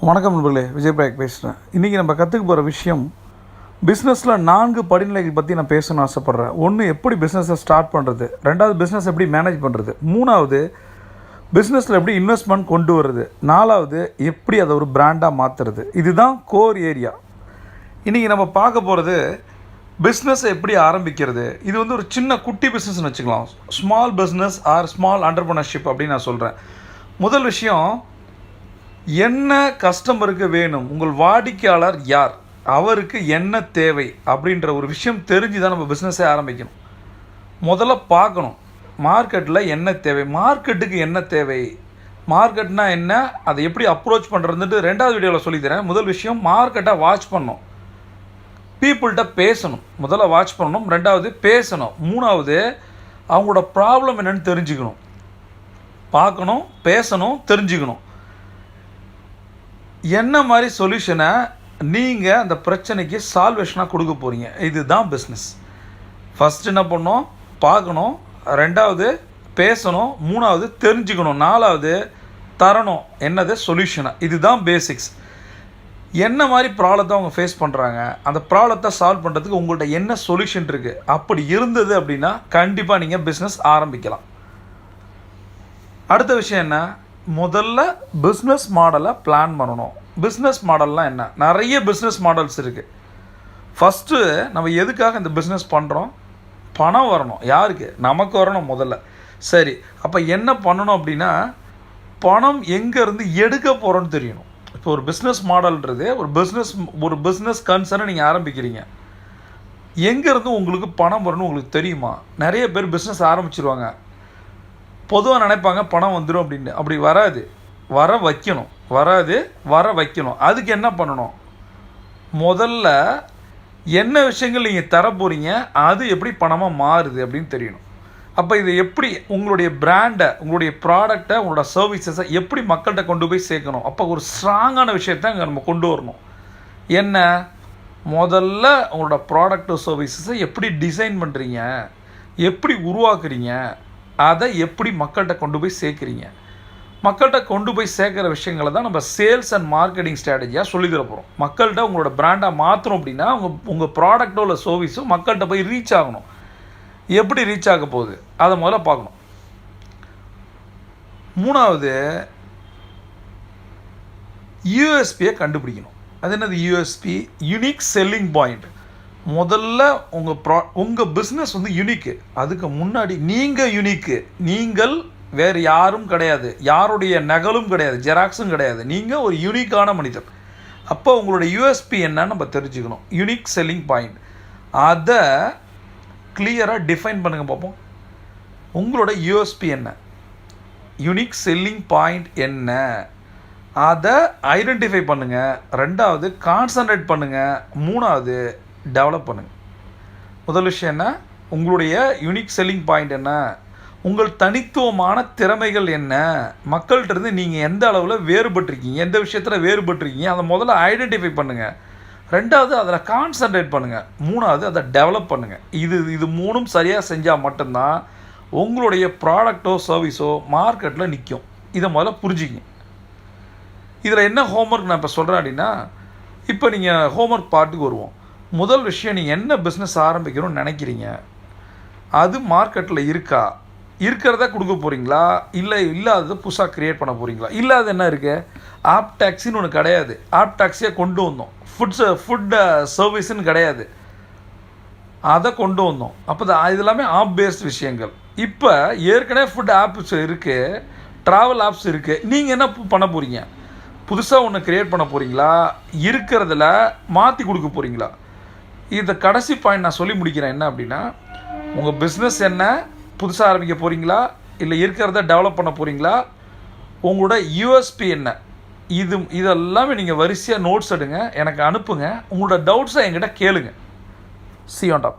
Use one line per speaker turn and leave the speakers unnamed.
வணக்கம் நண்பர்களே, விஜய் பிரயாக் பேசுகிறேன். இன்றைக்கி நம்ம கற்றுக்க போகிற விஷயம் பிஸ்னஸில் 4 படிநிலைகள் பற்றி நான் பேசணும்னு ஆசைப்பட்றேன். ஒன்று, எப்படி பிஸ்னஸை ஸ்டார்ட் பண்ணுறது. 2வது, பிஸ்னஸ் எப்படி மேனேஜ் பண்ணுறது. 3வது, பிஸ்னஸில் எப்படி இன்வெஸ்ட்மெண்ட் கொண்டு வருது. 4வது, எப்படி அதை ஒரு பிராண்டாக மாற்றுறது. இதுதான் கோர் ஏரியா. இன்றைக்கி நம்ம பார்க்க போகிறது பிஸ்னஸை எப்படி ஆரம்பிக்கிறது. இது வந்து ஒரு சின்ன குட்டி பிஸ்னஸ்ன்னு வச்சுக்கலாம். Small business or small entrepreneurship அப்படின்னு நான் சொல்கிறேன். முதல் விஷயம், என்ன கஸ்டமருக்கு வேணும், உங்கள் வாடிக்கையாளர் யார், அவருக்கு என்ன தேவை அப்படின்ற ஒரு விஷயம் தெரிஞ்சு தான் நம்ம பிஸ்னஸே ஆரம்பிக்கணும். முதல்ல பார்க்கணும் மார்க்கெட்டில் என்ன தேவை, மார்க்கெட்டுக்கு என்ன தேவை, மார்க்கெட்னா என்ன, அதை எப்படி அப்ரோச் பண்ணுறதுன்ட்டு 2வது வீடியோவில் சொல்லித்தரேன். முதல் விஷயம், மார்க்கெட்டை வாட்ச் பண்ணணும், பீப்புள்கிட்ட பேசணும். முதல்ல வாட்ச் பண்ணணும், 2வது பேசணும், 3வது அவங்களோட ப்ராப்ளம் என்னென்னு தெரிஞ்சுக்கணும். பார்க்கணும், பேசணும், தெரிஞ்சுக்கணும். என்ன மாதிரி சொல்யூஷனை நீங்கள் அந்த பிரச்சனைக்கு சால்வேஷனாக கொடுக்க போகிறீங்க. இதுதான் பிஸ்னஸ். ஃபஸ்ட் என்ன பண்ணணும், பார்க்கணும், 2வது பேசணும், 3வது தெரிஞ்சுக்கணும், 4வது தரணும் என்னது சொல்யூஷனை. இதுதான் பேசிக்ஸ். என்ன மாதிரி ப்ராப்ளத்தை அவங்க ஃபேஸ் பண்ணுறாங்க, அந்த ப்ராப்ளத்தை சால்வ் பண்ணுறதுக்கு உங்கள்கிட்ட என்ன சொல்யூஷன் இருக்குது. அப்படி இருந்தது அப்படின்னா கண்டிப்பாக நீங்கள் பிஸ்னஸ் ஆரம்பிக்கலாம். அடுத்த விஷயம் என்ன, முதல்ல பிஸ்னஸ் மாடலை பிளான் பண்ணணும். பிஸ்னஸ் மாடல்லாம் என்ன, நிறைய பிஸ்னஸ் மாடல்ஸ் இருக்குது. ஃபஸ்ட்டு நம்ம எதுக்காக இந்த பிஸ்னஸ் பண்ணுறோம், பணம் வரணும். யாருக்கு, நமக்கு வரணும் முதல்ல. சரி, அப்போ என்ன பண்ணணும் அப்படின்னா, பணம் எங்கேருந்து எடுக்க போகிறோன்னு தெரியணும். இப்போ ஒரு பிஸ்னஸ் மாடல்ன்றது ஒரு பிஸ்னஸ் கன்சர்னை நீங்கள் ஆரம்பிக்கிறீங்க, எங்கேருந்து உங்களுக்கு பணம் வரணும் உங்களுக்கு தெரியுமா? நிறைய பேர் பிஸ்னஸ் ஆரம்பிச்சிருவாங்க, பொதுவாக நினைப்பாங்க பணம் வந்துடும் அப்படின்னு. அப்படி வராது, வர வைக்கணும். அதுக்கு என்ன பண்ணணும், முதல்ல என்ன விஷயங்கள் நீங்கள் தர போகிறீங்க, அது எப்படி பணமாக மாறுது அப்படின்னு தெரியணும். அப்போ இது எப்படி உங்களுடைய பிராண்டை, உங்களுடைய ப்ராடக்டை, உங்களோட சர்வீசஸை எப்படி மக்கள்கிட்ட கொண்டு போய் சேர்க்கணும். அப்போ ஒரு ஸ்ட்ராங்கான விஷயத்தை அங்கே நம்ம கொண்டு வரணும். என்ன, முதல்ல உங்களோட ப்ராடக்ட் சர்வீசஸை எப்படி டிசைன் பண்ணுறீங்க, எப்படி உருவாக்குறீங்க, அதை எப்படி மக்கள்கிட்ட கொண்டு போய் சேர்க்குறீங்க. மக்கள்கிட்ட கொண்டு போய் சேர்க்குற விஷயங்களை தான் நம்ம சேல்ஸ் அண்ட் மார்க்கெட்டிங் ஸ்ட்ராட்டஜியாக சொல்லித்தர போகிறோம். மக்கள்கிட்ட உங்களோட பிராண்டாக மாற்றணும் அப்படின்னா உங்கள் ப்ராடக்டோ இல்லை சர்வீஸும் மக்கள்கிட்ட போய் ரீச் ஆகணும். எப்படி ரீச் ஆக போகுது அதை முதல்ல பார்க்கணும். 3வது, யூஎஸ்பியை கண்டுபிடிக்கணும். அது என்னது யூஎஸ்பி, யூனிக் செல்லிங் பாயிண்ட். முதல்ல உங்கள் பிஸ்னஸ் வந்து யூனிக்கு. அதுக்கு முன்னாடி நீங்கள் யூனிக்கு, நீங்கள் வேறு யாரும் கிடையாது, யாருடைய நகலும் கிடையாது, ஜெராக்ஸும் கிடையாது. நீங்கள் ஒரு யூனிக்கான மனிதர். அப்போ உங்களோட யூஎஸ்பி என்னன்னு நம்ம தெரிஞ்சுக்கணும், யூனிக் செல்லிங் பாயிண்ட். அதை கிளியராக டிஃபைன் பண்ணுங்கள் பார்ப்போம். உங்களோட யூஎஸ்பி என்ன, யூனிக் செல்லிங் பாயிண்ட் என்ன, அதை ஐடென்டிஃபை பண்ணுங்கள். 2வது கான்சன்ட்ரேட் பண்ணுங்கள். 3வது டெவலப் பண்ணுங்கள். முதல் விஷயம் என்ன, உங்களுடைய யூனிக் செல்லிங் பாயிண்ட் என்ன, உங்கள் தனித்துவமான திறமைகள் என்ன, மக்கள்கிட்ட இருந்து நீங்கள் எந்த அளவில் வேறுபட்டிருக்கீங்க, எந்த விஷயத்தில் வேறுபட்டிருக்கீங்க, அதை முதல்ல ஐடென்டிஃபை பண்ணுங்கள். 2வது அதில் கான்சன்ட்ரேட் பண்ணுங்கள். 3வது அதை டெவலப் பண்ணுங்கள். இது 3ம் சரியாக செஞ்சால் மட்டும்தான் உங்களுடைய ப்ராடக்டோ சர்வீஸோ மார்க்கெட்டில் நிற்கும். இதை முதல்ல புரிஞ்சுக்கிங்க. இதில் என்ன ஹோம்ஒர்க் நான் இப்போ சொல்கிறேன் அப்படின்னா, இப்போ நீங்கள் ஹோம்ஒர்க் பார்ட்டுக்கு வருவோம். முதல் விஷயம், நீங்கள் என்ன பிஸ்னஸ் ஆரம்பிக்கணும்னு நினைக்கிறீங்க, அது மார்க்கெட்டில் இருக்கா, இருக்கிறத கொடுக்க போகிறீங்களா, இல்லை இல்லாதது புதுசாக க்ரியேட் பண்ண போகிறீங்களா. இல்லாத என்ன இருக்குது, ஆப் டாக்ஸின்னு ஒன்று கிடையாது, ஆப் டாக்ஸியை கொண்டு வந்தோம். ஃபுட் சர்வீஸுன்னு கிடையாது, அதை கொண்டு வந்தோம். அப்போ இது எல்லாமே ஆப் பேஸ்ட் விஷயங்கள். இப்போ ஏற்கனவே ஃபுட் ஆப்ஸ் இருக்குது, ட்ராவல் ஆப்ஸ் இருக்குது, நீங்கள் என்ன பண்ண போகிறீங்க, புதுசாக ஒன்று க்ரியேட் பண்ண போகிறீங்களா, இருக்கிறதுல மாற்றி கொடுக்க போகிறீங்களா. இந்த கடைசி பாயிண்ட் நான் சொல்லி முடிக்கிறேன். என்ன அப்படின்னா, உங்கள் பிஸ்னஸ் என்ன, புதுசாக ஆரம்பிக்க போகிறீங்களா, இல்லை இருக்கிறத டெவலப் பண்ண போகிறீங்களா, உங்களோட யூஎஸ்பி என்ன, இதெல்லாமே நீங்கள் வரிசையாக நோட்ஸ் எடுங்க, எனக்கு அனுப்புங்க. உங்களோட டவுட்ஸை என்கிட்ட கேளுங்க. See you on top.